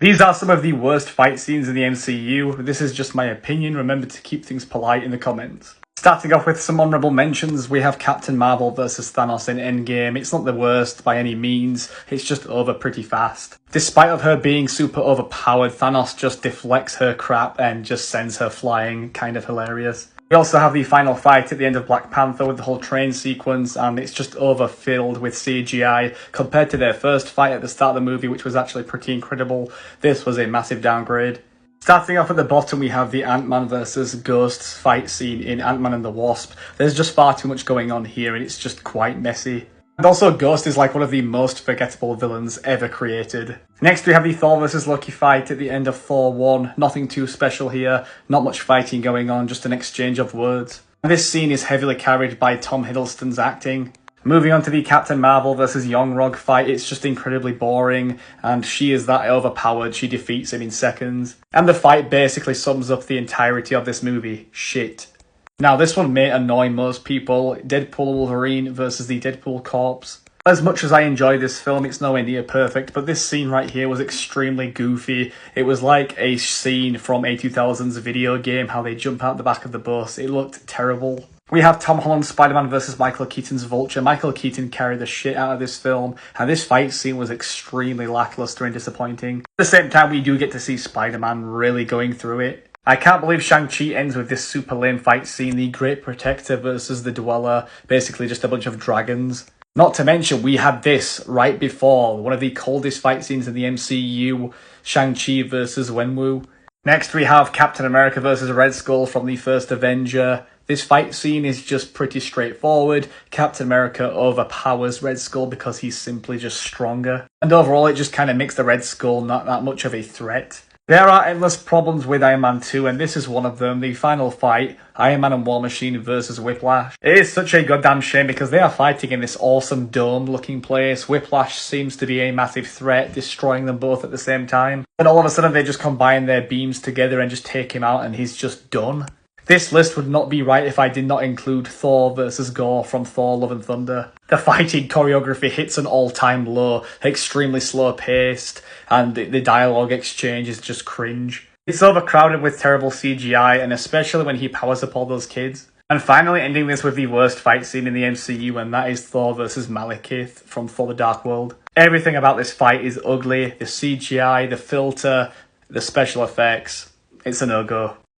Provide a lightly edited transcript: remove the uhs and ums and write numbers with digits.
These are some of the worst fight scenes in the MCU. This is just my opinion. Remember to keep things polite in the comments. Starting off with some honourable mentions, we have Captain Marvel versus Thanos in Endgame. It's not the worst by any means, it's just over pretty fast. Despite of her being super overpowered, Thanos just deflects her crap and just sends her flying, kind of hilarious. We also have the final fight at the end of Black Panther with the whole train sequence, and it's just overfilled with CGI. Compared to their first fight at the start of the movie, which was actually pretty incredible, this was a massive downgrade. Starting off at the bottom, we have the Ant-Man vs. Ghosts fight scene in Ant-Man and the Wasp. There's just far too much going on here, and it's just quite messy. And also, Ghost is like one of the most forgettable villains ever created. Next, we have the Thor vs. Loki fight at the end of Thor 1. Nothing too special here, not much fighting going on, just an exchange of words. And this scene is heavily carried by Tom Hiddleston's acting. Moving on to the Captain Marvel vs. Young-Rog fight, it's just incredibly boring, and she is that overpowered, she defeats him in seconds. And the fight basically sums up the entirety of this movie. Shit. Now, this one may annoy most people. Deadpool Wolverine versus the Deadpool Corpse. As much as I enjoy this film, it's nowhere near perfect, but this scene right here was extremely goofy. It was like a scene from a 2000s video game, how they jump out the back of the bus. It looked terrible. We have Tom Holland's Spider-Man versus Michael Keaton's Vulture. Michael Keaton carried the shit out of this film, and this fight scene was extremely lackluster and disappointing. At the same time, we do get to see Spider-Man really going through it. I can't believe Shang-Chi ends with this super lame fight scene, the Great Protector versus the Dweller, basically just a bunch of dragons. Not to mention, we had this right before, one of the coldest fight scenes in the MCU, Shang-Chi versus Wenwu. Next we have Captain America versus Red Skull from the first Avenger. This fight scene is just pretty straightforward. Captain America overpowers Red Skull because he's simply just stronger. And overall it just kind of makes the Red Skull not that much of a threat. There are endless problems with Iron Man 2, and this is one of them, the final fight, Iron Man and War Machine versus Whiplash. It is such a goddamn shame because they are fighting in this awesome dome-looking place. Whiplash seems to be a massive threat, destroying them both at the same time. And all of a sudden they just combine their beams together and just take him out and he's just done. This list would not be right if I did not include Thor vs. Gore from Thor Love and Thunder. The fighting choreography hits an all-time low, extremely slow-paced, and the dialogue exchange is just cringe. It's overcrowded with terrible CGI, and especially when he powers up all those kids. And finally ending this with the worst fight scene in the MCU, and that is Thor vs. Malekith from Thor the Dark World. Everything about this fight is ugly, the CGI, the filter, the special effects. It's a no-go.